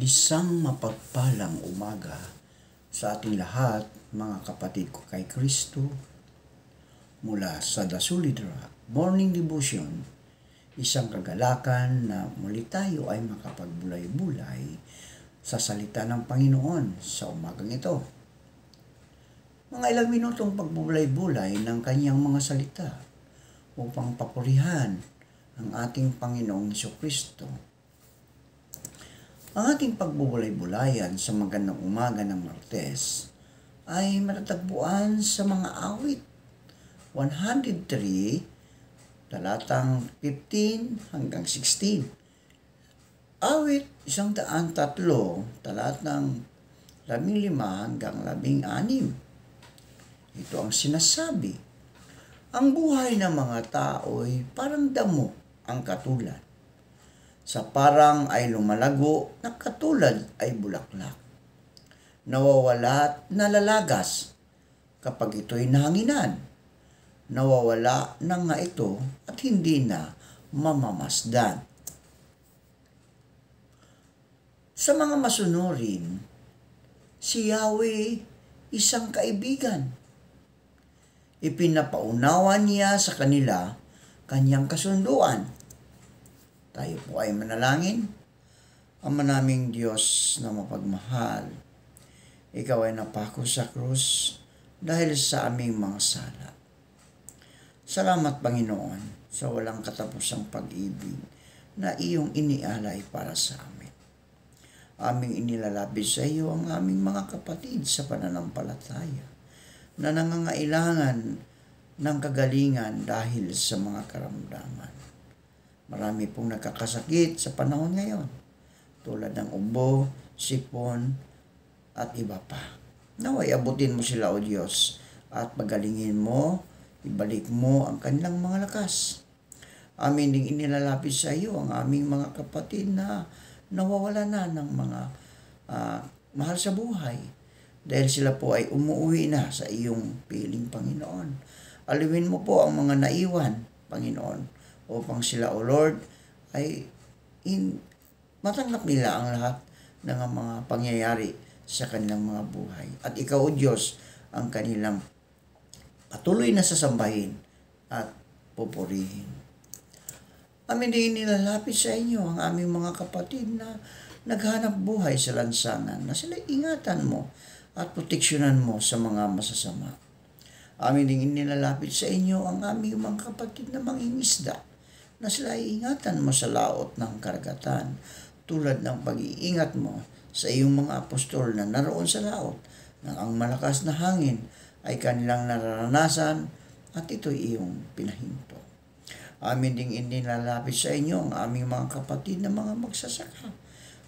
Isang mapagpalang umaga sa ating lahat, mga kapatid ko kay Kristo, mula sa The Solid Rock Morning Devotion, isang kagalakan na muli tayo ay makapagbulay-bulay sa salita ng Panginoon sa umagang ito. Mga ilang minutong pagbulay-bulay ng kanyang mga salita upang papurihan ang ating Panginoong Jesucristo. Ang ating pagbubulay-bulayan sa magandang umaga ng Martes ay matatagpuan sa mga awit 103, talatang 15 hanggang 16. Awit 103, talatang 15 hanggang 16. Ito ang sinasabi. Ang buhay ng mga tao ay parang damo ang katulad. Sa parang ay lumalago na katulad ay bulaklak. Nawawala at nalalagas kapag ito'y nahanginan. Nawawala na nga ito at hindi na mamamasdan. Sa mga masunurin, si Yahweh isang kaibigan. Ipinapaunawa niya sa kanila kanyang kasunduan. Tayo po ay manalangin. Ama naming Diyos na mapagmahal, Ikaw ay napako sa krus dahil sa aming mga sala. Salamat, Panginoon, sa walang katapusang pag-ibig na iyong inialay para sa amin. Aming inilalapit sa iyo ang aming mga kapatid sa pananampalataya na nangangailangan ng kagalingan dahil sa mga karamdaman. Marami pong nakakasakit sa panahon ngayon, tulad ng ubo, sipon, at iba pa. Naway abutin mo sila, O Diyos, at pagalingin mo, ibalik mo ang kanilang mga lakas. Amin ding inilalapit sa iyo ang aming mga kapatid na nawawala na ng mga mahal sa buhay, dahil sila po ay umuwi na sa iyong piling, Panginoon. Aliwin mo po ang mga naiwan, Panginoon, upang sila, O Lord, ay matanggap nila ang lahat ng mga pangyayari sa kanilang mga buhay. At ikaw, O Diyos, ang kanilang patuloy na sasambahin at pupurihin. Amin din nilalapit sa inyo ang aming mga kapatid na naghanap buhay sa lansangan, na sila ingatan mo at proteksyonan mo sa mga masasama. Amin din nilalapit sa inyo ang aming mga kapatid na mangingisda, na sila ay ingatan mo sa laot ng karagatan, tulad ng pag-iingat mo sa iyong mga apostol na naroon sa laot, nang ang malakas na hangin ay kanilang nararanasan at ito'y iyong pinahinto. Amin ding inilalapit sa inyo ang aming mga kapatid na mga magsasaka,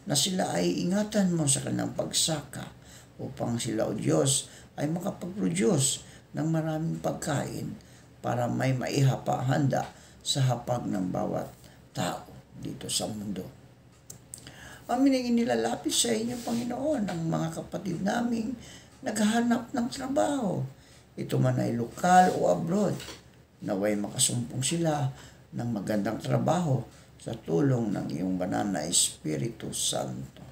na sila ay ingatan mo sa kanilang pagsaka, upang sila, O Diyos, ay makapag-produce ng maraming pagkain para may maihapahanda sa hapag ng bawat tao dito sa mundo. Amin ang inilalapit sa inyo, Panginoon, ang mga kapatid naming naghahanap ng trabaho. Ito man ay lokal o abroad. Naway makasumpong sila ng magandang trabaho sa tulong ng iyong banal na Espiritu Santo.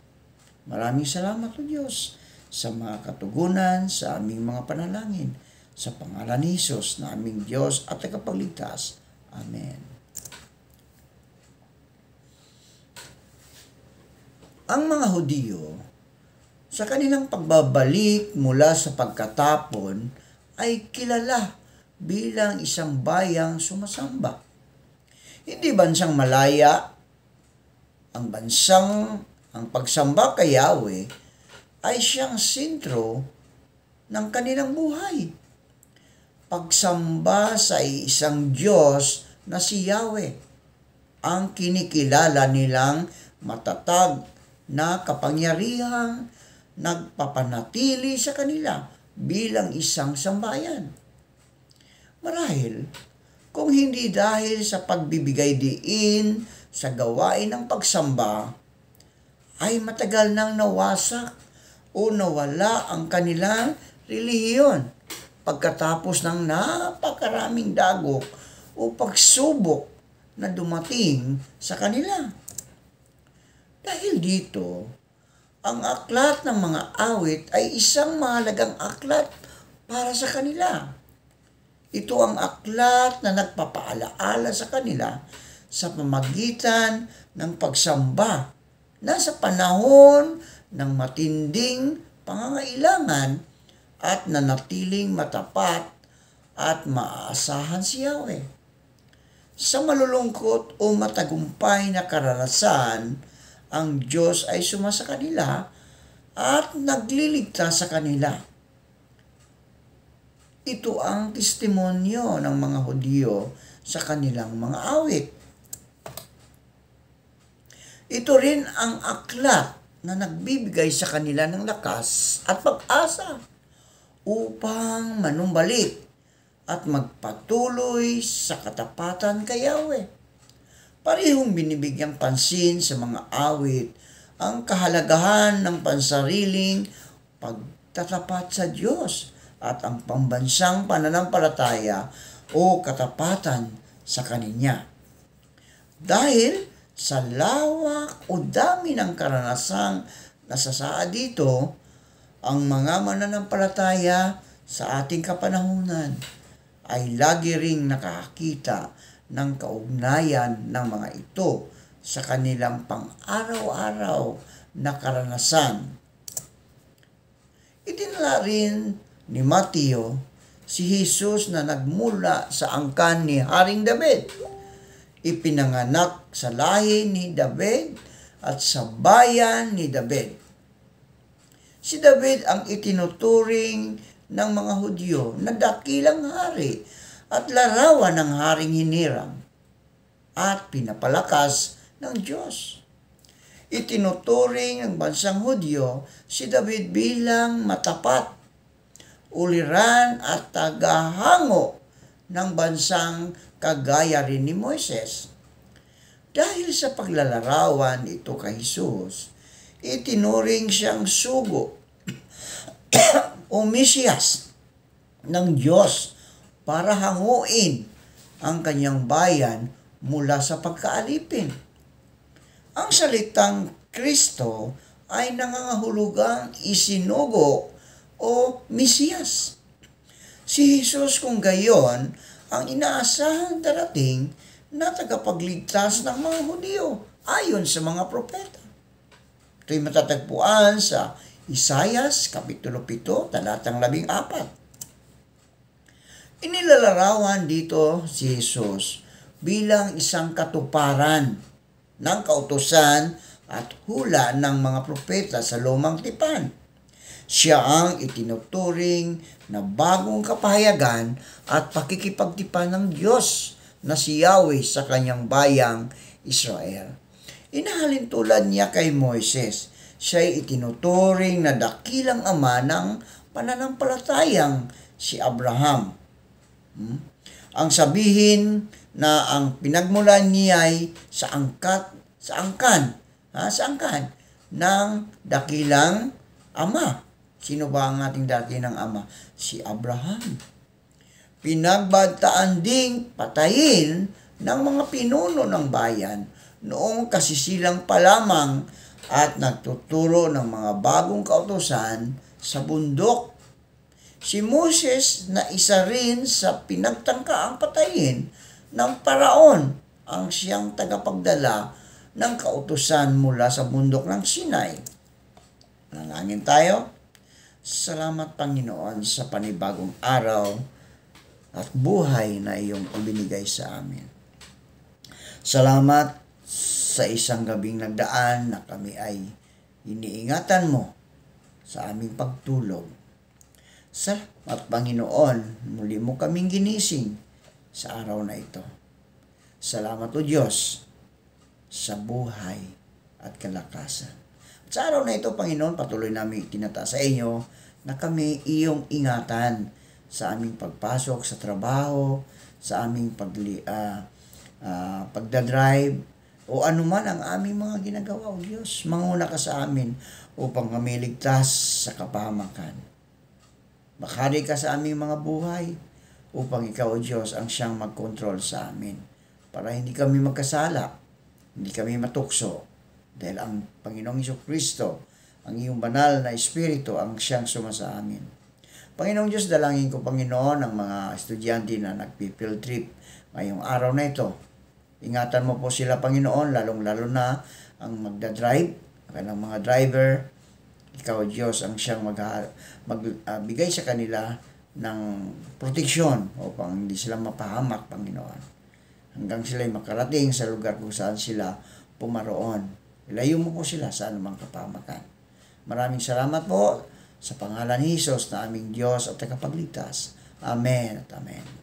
Maraming salamat, O Diyos, sa mga katugunan sa aming mga panalangin. Sa pangalan ni Jesus na aming Diyos at tagapagligtas. Amen. Ang mga Hudyo, sa kanilang pagbabalik mula sa pagkatapon, ay kilala bilang isang bayang sumasamba. Hindi bansang malaya, ang pagsamba kay Yahweh ay siyang sentro ng kanilang buhay. Pagsamba sa isang Diyos na si Yahweh ang kinikilala nilang matatag na kapangyarihang nagpapanatili sa kanila bilang isang sambayan. Marahil, kung hindi dahil sa pagbibigay diin sa gawain ng pagsamba, ay matagal nang nawasak o nawala ang kanilang relihiyon pagkatapos ng napakaraming dagok o pagsubok na dumating sa kanila. Dahil dito, Ang aklat ng mga awit ay isang mahalagang aklat para sa kanila. Ito ang aklat na nagpapaalaala sa kanila sa pamagitan ng pagsamba na sa panahon ng matinding pangangailangan at nanatiling matapat at maaasahan si Yahweh. Sa malulungkot o matagumpay na karanasan, ang Diyos ay sumasa kanila at nagliligtas sa kanila. Ito ang testimonyo ng mga Hudyo sa kanilang mga awit. Ito rin ang aklat na nagbibigay sa kanila ng lakas at pag-asa upang manumbalik at magpatuloy sa katapatan kay Yahweh. Parehong binibigyang pansin sa mga awit ang kahalagahan ng pansariling pagtatapat sa Diyos at ang pambansang pananampalataya o katapatan sa Kanya. Dahil sa lawak o dami ng karanasang nasasaad dito, ang mga mananampalataya sa ating kapanahunan ay lagi ring nakakita ng kaugnayan ng mga ito sa kanilang pang-araw-araw na karanasan. Itinala rin ni Mateo si Jesus na nagmula sa angkan ni Haring David. Ipinanganak sa lahi ni David at sa bayan ni David. Si David ang itinuturing ng mga Hudyo na dakilang hari at larawan ng haring hinirang at pinapalakas ng Diyos. Itinuturing ng bansang Hudyo si David bilang matapat, uliran at tagahango ng bansang kagaya rin ni Moises. Dahil sa paglalarawan ito kay Jesus, itinuring siyang sugo o Mesiyas ng Diyos para hanguin ang kanyang bayan mula sa pagkaalipin. Ang salitang Kristo ay nangangahulugang isinugo o Mesiyas. Si Jesus kung gayon ang inaasahang darating na tagapagligtas ng mga Hudyo ayon sa mga propeta. Ito'y matatagpuan sa Isayas, Kapitulo 7, talatang 14. Inilalarawan dito si Jesus bilang isang katuparan ng kautusan at hula ng mga propeta sa Lumang Tipan. Siya ang itinuturing na bagong kapahayagan at pakikipagtipan ng Diyos na si Yahweh sa kanyang bayang Israel. Inahalin tulad niya kay Moises. Siya'y itinuturing na dakilang ama ng pananampalatayang si Abraham. Ang sabihin na ang pinagmulan niya ay sa angkan ng dakilang ama. Sino ba ang ating dakilang ama? Si Abraham. Pinagbantaan ding patayin ng mga pinuno ng bayan noong kasisilang pa lamang at nagtuturo ng mga bagong kautusan sa bundok. Si Moses na isa rin sa pinagtangkaang patayin ng paraon ang siyang tagapagdala ng kautusan mula sa bundok ng Sinai. Nanalangin tayo. Salamat Panginoon sa panibagong araw at buhay na iyong ibinigay sa amin. Salamat sa isang gabing nagdaan na kami ay iniingatan mo sa aming pagtulog. Salamat Panginoon, muli mo kaming ginising sa araw na ito. Salamat o Diyos sa buhay at kalakasan. Sa araw na ito, Panginoon, patuloy namin itinataas sa inyo na kami iyong ingatan sa aming pagpasok sa trabaho, sa aming pagdadrive, o anuman ang aming mga ginagawa, O Diyos. Manguna ka sa amin upang kami ligtas sa kapahamakan. Makari ka sa aming mga buhay upang ikaw, O Diyos, ang siyang mag-control sa amin para hindi kami magkasala, hindi kami matukso. Dahil ang Panginoong Hesus Kristo ang iyong banal na Espiritu ang siyang sumasa amin. Panginoong Diyos, dalangin ko, Panginoon, ang mga estudyante na nagpi-field trip ngayong araw na ito. Ingatan mo po sila, Panginoon, lalong-lalo na ang magdadrive, ang mga driver. Ikaw, Diyos, ang siyang magbigay sa kanila ng proteksyon upang hindi sila mapahamak, Panginoon. Hanggang sila'y makarating sa lugar kung saan sila pumaroon. Ilayo mo po sila sa anumang kapahamakan. Maraming salamat po sa pangalan ni Jesus na aming Diyos at tagapagligtas. Amen at amen.